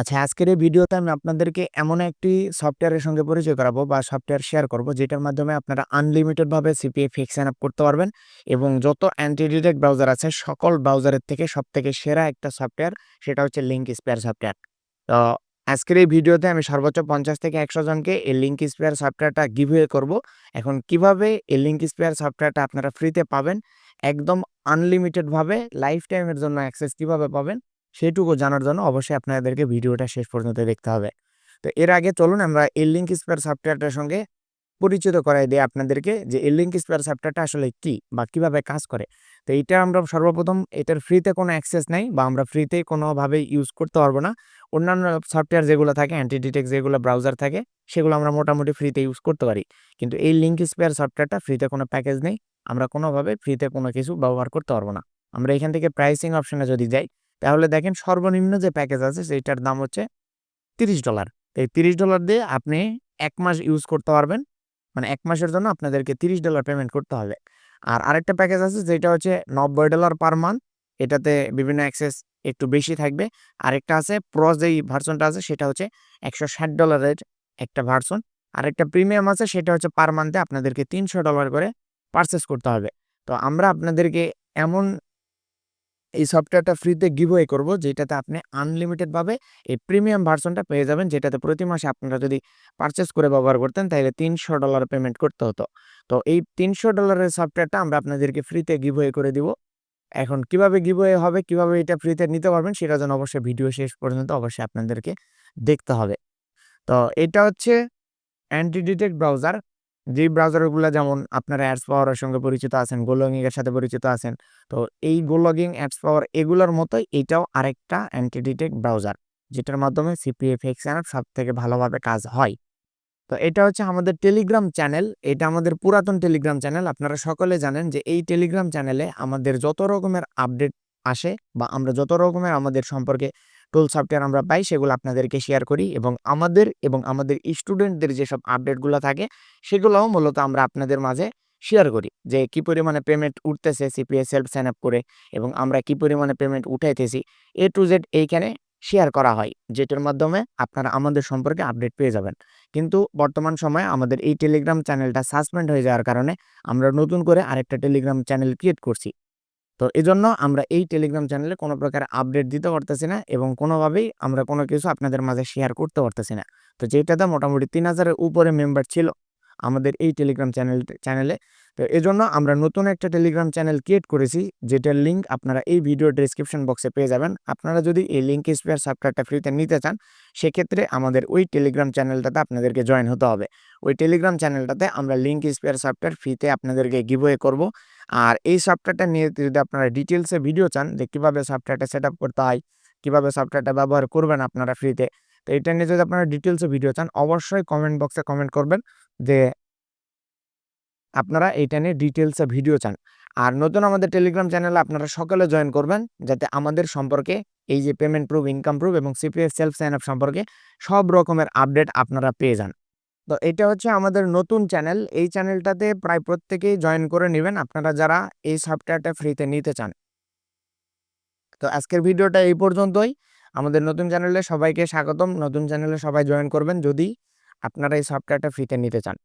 আচ্ছা, আজকের এই ভিডিওতে আমি আপনাদেরকে এমন একটি সফটওয়্যারের সঙ্গে পরিচয় করাবো বা সফটওয়্যার শেয়ার করব, যেটার মাধ্যমে আপনারা আনলিমিটেড ভাবে সিপিএ ফিক্স সাইন আপ করতে পারবেন এবং যত অ্যান্টি ডিটেক্ট ব্রাউজার আছে সকল ব্রাউজারের থেকে সবথেকে সেরা একটা সফটওয়্যার, সেটা হচ্ছে লিঙ্ক স্পেয়ার সফটওয়্যার। তো আজকের এই ভিডিওতে আমি সর্বোচ্চ 50 থেকে 100 জনকে এই লিঙ্ক স্পেয়ার সফটওয়্যারটা গিভওয়ে করব। এখন কিভাবে এই লিঙ্ক স্পেয়ার সফটওয়্যারটা আপনারা ফ্রিতে পাবেন, একদম আনলিমিটেড ভাবে লাইফ টাইমের জন্য অ্যাক্সেস কিভাবে পাবেন, সেটুকু জানার জন্য অবশ্যই আপনাদেরকে ভিডিওটা শেষ পর্যন্ত দেখতে হবে। তো এর আগে চলুন আমরা এই লিঙ্ক স্পেয়ার সফটওয়্যারটার সঙ্গে পরিচিত করাই দেই আপনাদেরকে, যে এই লিঙ্ক স্পেয়ার সফটওয়্যারটা আসলে কি বা কিভাবে কাজ করে। তো এইটা আমরা সর্বপ্রথম এটার ফ্রিতে কোনো অ্যাক্সেস নাই বা আমরা ফ্রিতে কোনোভাবে ইউজ করতে পারবো না। অন্যান্য সফটওয়্যার যেগুলো থাকে, অ্যান্টি ডিটেক্ট যেগুলো ব্রাউজার থাকে, সেগুলো আমরা মোটামুটি ফ্রিতে ইউজ করতে পারি। কিন্তু এই লিঙ্ক স্পেয়ার সফটওয়্যারটা ফ্রিতে কোনো প্যাকেজ নেই। আমরা কোনোভাবে ফ্রিতে কোনো কিছু ব্যবহার করতে পারবো না। আমরা এখান থেকে প্রাইসিং অপশনে যদি যাই, তাহলে দেখেন সর্বনিম্ন যে প্যাকেজ আছে সেটার দাম হচ্ছে $30। এই $30 দিয়ে আপনি ১ মাস ইউজ করতে পারবেন। মানে ১ মাসের জন্য আপনাদেরকে $30 পেমেন্ট করতে হবে। আর আরেকটা প্যাকেজ আছে যেটা হচ্ছে $৯০ পার মান্থ। এটাতে বিভিন্ন অ্যাক্সেস একটু বেশি থাকবে। আরেকটা আছে প্রো যেই ভার্সনটা আছে সেটা হচ্ছে $১৬০ এর একটা ভার্সন। আরেকটা প্রিমিয়াম আছে সেটা হচ্ছে পার মান্থে আপনাদেরকে $৩০০ করে পারচেজ করতে হবে। তো আমরা আপনাদেরকে এমন এই সফটওয়্যারটা ফ্রিতে গিভওয়ে করব, যেটাতে আপনি আনলিমিটেড ভাবে এই প্রিমিয়াম ভার্সনটা পেয়ে যাবেন, যেটাতে প্রতি মাসে আপনারা যদি পারচেজ করে ব্যবহার করতেন তাহলে $৩০০ পেমেন্ট করতে হতো। তো এই $৩০০ এর সফটওয়্যারটা আমরা আপনাদেরকে ফ্রিতে গিভওয়ে করে দিব। এখন কিভাবে গিভওয়ে হবে, কিভাবে এটা ফ্রিতে নিতে পারবেন, সেটার জন্য অবশ্যই ভিডিও শেষ পর্যন্ত অবশ্যই আপনাদেরকে দেখতে হবে। তো এটা হচ্ছে অ্যান্টি ডিটেক্ট ব্রাউজার। যেই ব্রাউজারগুলা যেমন আপনারা অ্যাডস পাওয়ারের সঙ্গে পরিচিত আছেন, গোলগিং এর সাথে পরিচিত আছেন। তো এই গোলগিং, অ্যাডস পাওয়ার এগুলোর মতোই এটাও আরেকটা অ্যান্টি ডিটেক্ট ব্রাউজার, যেটার মাধ্যমে সিপিএ ফিক্স সাইন আপ সবথেকে ভালোভাবে কাজ হয়। তো এটা হচ্ছে আমাদের টেলিগ্রাম চ্যানেল। এটা আমাদের পুরাতন টেলিগ্রাম চ্যানেল। আপনারা সকলে জানেন যে এই টেলিগ্রাম চ্যানেলে আমাদের যত রকমের আপডেট আসে বা আমরা যত রকমের আমাদের সম্পর্কে টুল সফটওয়্যার আমরা পাই, সেগুলো আপনাদেরকে শেয়ার করি এবং আমাদের স্টুডেন্টদের যেসব আপডেটগুলো থাকে সেগুলোও মূলত আমরা আপনাদের মাঝে শেয়ার করি, যে কি পরিমাণে পেমেন্ট উঠতেছে সিপিএ সেলফ সাইন আপ করে এবং আমরা কি পরিমাণে পেমেন্ট উঠাইতেছি, এ টু জেড এইখানে শেয়ার করা হয়, যেটার মাধ্যমে আপনারা আমাদের সম্পর্কে আপডেট পেয়ে যাবেন। কিন্তু বর্তমান সময়ে আমাদের এই টেলিগ্রাম চ্যানেলটা সাসপেন্ড হয়ে যাওয়ার কারণে আমরা নতুন করে আরেকটা টেলিগ্রাম চ্যানেল ক্রিয়েট করছি। তো এজন্য আমরা এই টেলিগ্রাম চ্যানেলে কোনো প্রকার আপডেট দিতে পারতেছি না এবং কোনোভাবেই আমরা কোনো কিছু আপনাদের মাঝে শেয়ার করতে পারতেছি না। তো যেটাতে মোটামুটি ৩,০০০ এর উপরে মেম্বার ছিল আমাদের এই টেলিগ্রাম চ্যানেলে। তো এজন্য আমরা নতুন একটা টেলিগ্রাম চ্যানেল ক্রিয়েট করেছি, যেটার লিঙ্ক আপনারা এই ভিডিওর ডেসক্রিপশন বক্সে পেয়ে যাবেন। আপনারা যদি এই লিঙ্ক স্পেয়ার সফটওয়্যারটা ফ্রিতে নিতে চান, সেক্ষেত্রে আমাদের ওই টেলিগ্রাম চ্যানেলটাতে আপনাদেরকে জয়েন হতে হবে। ওই টেলিগ্রাম চ্যানেলটাতে আমরা লিঙ্ক স্পেয়ার সফটওয়্যার ফ্রিতে আপনাদেরকে গিভওয়ে করব। আর এই সফটওয়্যারটা নিয়ে যদি আপনারা ডিটেইলসে ভিডিও চান, যে কিভাবে সফটওয়্যারটা সেটআপ করতে হয়, কিভাবে সফটওয়্যারটা ব্যবহার করবেন আপনারা ফ্রিতে, তো এটা নিয়ে যদি আপনারা ডিটেইলসে ভিডিও চান, অবশ্যই কমেন্ট বক্সে কমেন্ট করবেন যে আপনারা এইটা নিয়ে ডিটেইলসে ভিডিও চান। আর নতুন আমাদের টেলিগ্রাম চ্যানেলে আপনারা সকলে জয়েন করবেন, যাতে আমাদের সম্পর্কে এই যে পেমেন্ট প্রুফ, ইনকাম প্রুফ এবং সিপিএস সেলফ সাইন আপ সম্পর্কে সব রকমের আপডেট আপনারা পেয়ে যান। তো এটা হচ্ছে আমাদের নতুন চ্যানেল। এই চ্যানেলটাতে প্রায় প্রত্যেকেই জয়েন করে নিবেন আপনারা যারা এই সফটওয়্যারটা ফ্রিতে নিতে চান। তো আজকের ভিডিওটা এই পর্যন্তই। আমাদের নতুন চ্যানেলে সবাইকে স্বাগতম। নতুন চ্যানেলে সবাই জয়েন করবেন যদি আপনারা এই সফটওয়্যারটা ফ্রিতে নিতে চান।